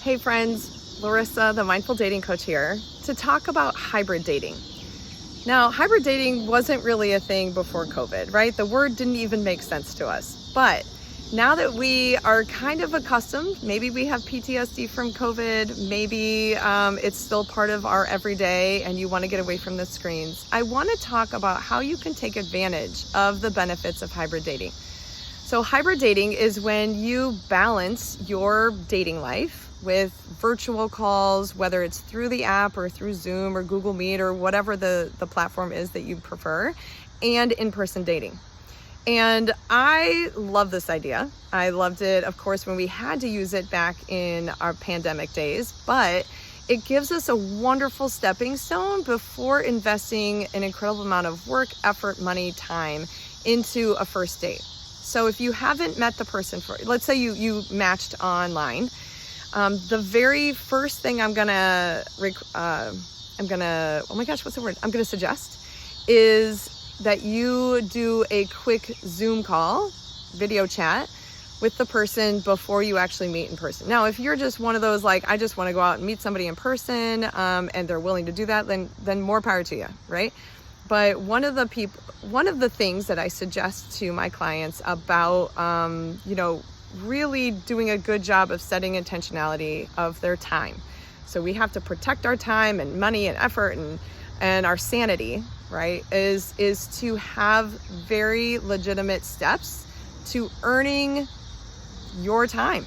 Hey friends, Larissa, the Mindful Dating Coach here, to talk about hybrid dating. Now, hybrid dating wasn't really a thing before COVID, right? The word didn't even make sense to us. But now that we are kind of accustomed, maybe we have PTSD from COVID, maybe it's still part of our everyday and you want to get away from the screens, I want to talk about how you can take advantage of the benefits of hybrid dating. So hybrid dating is when you balance your dating life with virtual calls, whether it's through the app or through Zoom or Google Meet or whatever the platform is that you prefer, and in-person dating. And I love this idea. I loved it, of course, when we had to use it back in our pandemic days, but it gives us a wonderful stepping stone before investing an incredible amount of work, effort, money, time into a first date. So if you haven't met the person let's say you matched online, the very first thing I'm gonna suggest is that you do a quick Zoom call, video chat with the person before you actually meet in person. Now, if you're just one of those, like, I just want to go out and meet somebody in person, and they're willing to do that, then more power to you, right? But one of the things that I suggest to my clients about, really doing a good job of setting intentionality of their time. So we have to protect our time and money and effort and our sanity, right? Is to have very legitimate steps to earning your time,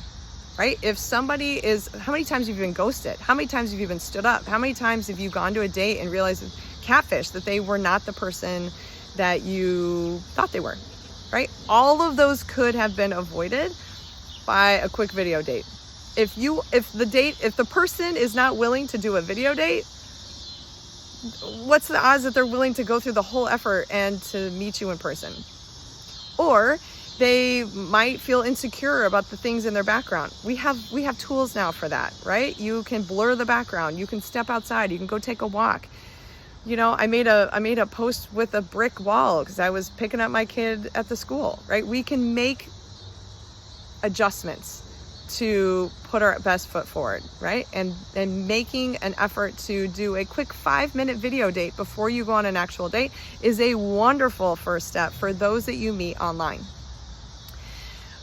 right? If somebody how many times have you been ghosted? How many times have you been stood up? How many times have you gone to a date and realized catfish, that they were not the person that you thought they were, right? All of those could have been avoided by a quick video date. If the person is not willing to do a video date, what's the odds that they're willing to go through the whole effort and to meet you in person? Or they might feel insecure about the things in their background. We have tools now for that, right? You can blur the background, you can step outside, you can go take a walk. I made a post with a brick wall because I was picking up my kid at the school, right? We can make adjustments to put our best foot forward, right? And making an effort to do a quick 5-minute video date before you go on an actual date is a wonderful first step for those that you meet online.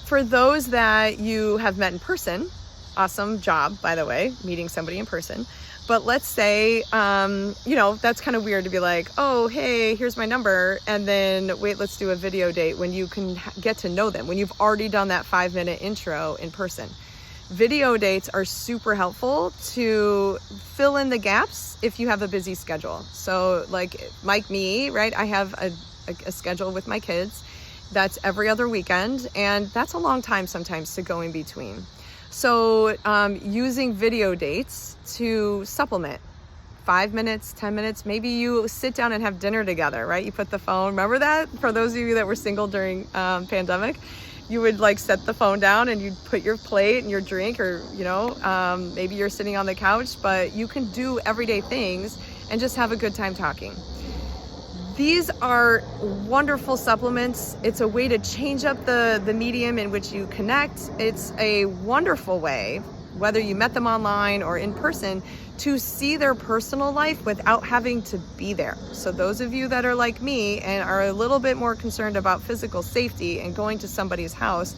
For those that you have met in person, awesome job, by the way, meeting somebody in person. But let's say, that's kind of weird to be like, oh, hey, here's my number. And then wait, let's do a video date when you can get to know them, when you've already done that 5-minute intro in person. Video dates are super helpful to fill in the gaps if you have a busy schedule. So like me, right? I have a schedule with my kids that's every other weekend. And that's a long time sometimes to go in between. So using video dates to supplement 5 minutes, 10 minutes, maybe you sit down and have dinner together, right? You put the phone, remember that? For those of you that were single during pandemic, you would set the phone down and you'd put your plate and your drink, or, maybe you're sitting on the couch, but you can do everyday things and just have a good time talking. These are wonderful supplements. It's a way to change up the medium in which you connect. It's a wonderful way, whether you met them online or in person, to see their personal life without having to be there. So those of you that are like me and are a little bit more concerned about physical safety and going to somebody's house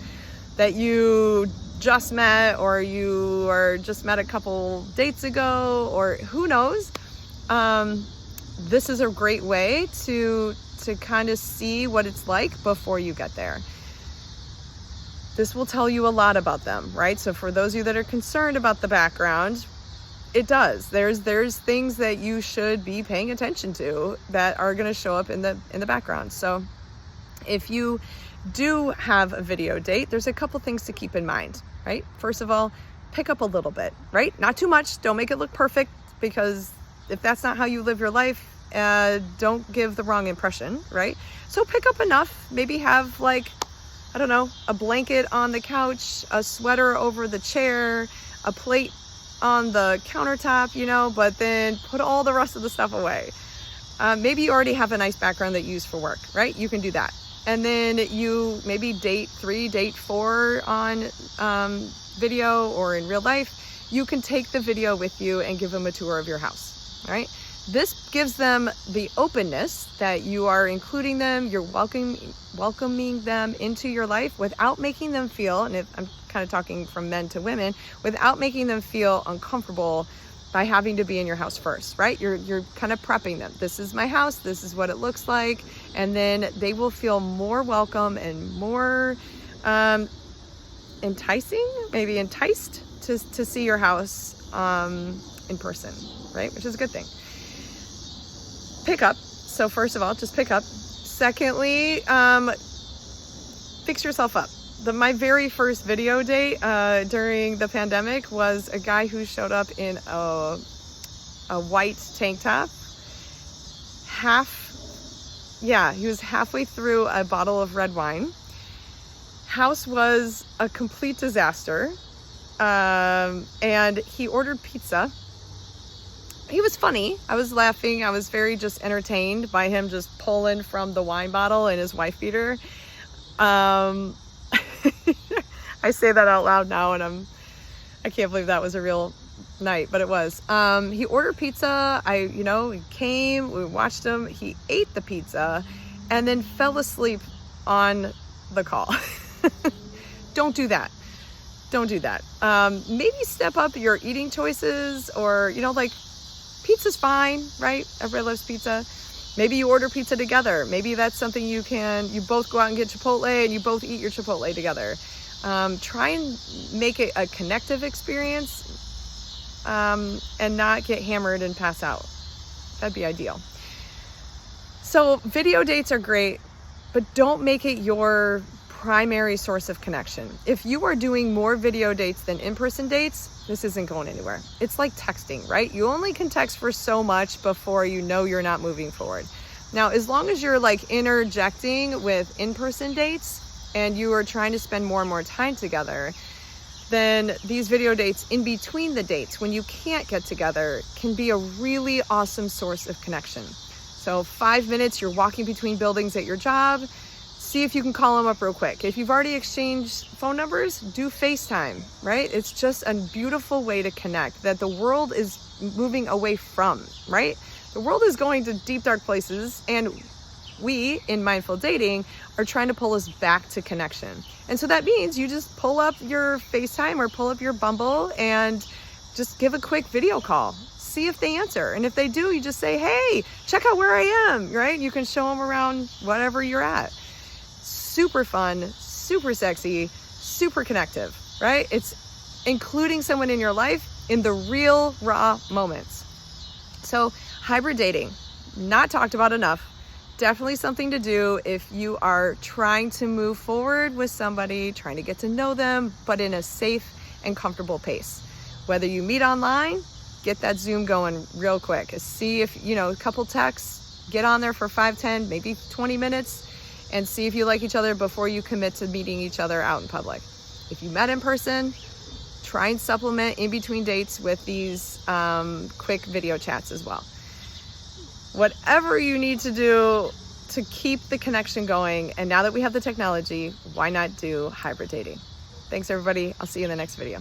that you just met, or you are just met a couple dates ago, or who knows, this is a great way to kind of see what it's like before you get there. This will tell you a lot about them, right? So for those of you that are concerned about the background, it does. There's things that you should be paying attention to that are going to show up in the background. So if you do have a video date, there's a couple things to keep in mind, right? First of all, pick up a little bit, right? Not too much. Don't make it look perfect, because if that's not how you live your life, don't give the wrong impression, right? So pick up enough, maybe have a blanket on the couch, a sweater over the chair, a plate on the countertop, but then put all the rest of the stuff away. Maybe you already have a nice background that you use for work, right? You can do that. And then you maybe date 3, date 4 on video or in real life. you can take the video with you and give them a tour of your house, right? This gives them the openness that you are including them, you're welcoming them into your life without making them feel, and I'm kind of talking from men to women, without making them feel uncomfortable by having to be in your house first, right? You're kind of prepping them. This is my house, this is what it looks like, and then they will feel more welcome and more enticing, maybe enticed to see your house in person, right? Which is a good thing. Pick up. So first of all, just pick up. Secondly, fix yourself up. My very first video date during the pandemic was a guy who showed up in a white tank top. He was halfway through a bottle of red wine. House was a complete disaster. And he ordered pizza. He was funny. I was laughing. I was very just entertained by him just pulling from the wine bottle in his wife beater. I say that out loud now, and I can't believe that was a real night, but it was. He ordered pizza. He came, we watched him. He ate the pizza and then fell asleep on the call. Don't do that. Don't do that. Maybe step up your eating choices, or, pizza's fine, right? Everybody loves pizza. Maybe you order pizza together. Maybe that's something you both go out and get Chipotle and you both eat your Chipotle together. Try and make it a connective experience, and not get hammered and pass out. That'd be ideal. So video dates are great, but don't make it your primary source of connection. If you are doing more video dates than in-person dates, this isn't going anywhere. It's like texting, right? You only can text for so much before you're not moving forward. Now, as long as you're interjecting with in-person dates and you are trying to spend more and more time together, then these video dates in between the dates, when you can't get together, can be a really awesome source of connection. So 5 minutes, you're walking between buildings at your job, see if you can call them up real quick. If you've already exchanged phone numbers, do FaceTime, right? It's just a beautiful way to connect that the world is moving away from, right? The world is going to deep, dark places, and we, in Mindful Dating, are trying to pull us back to connection. And so that means you just pull up your FaceTime or pull up your Bumble and just give a quick video call. See if they answer. And if they do, you just say, hey, check out where I am, right? You can show them around whatever you're at. Super fun, super sexy, super connective, right? It's including someone in your life in the real raw moments. So hybrid dating, not talked about enough. Definitely something to do if you are trying to move forward with somebody, trying to get to know them, but in a safe and comfortable pace. Whether you meet online, get that Zoom going real quick. See if, a couple texts, get on there for 5, 10, maybe 20 minutes, and see if you like each other before you commit to meeting each other out in public. If you met in person, try and supplement in between dates with these quick video chats as well. Whatever you need to do to keep the connection going, and now that we have the technology, why not do hybrid dating? Thanks everybody. I'll see you in the next video.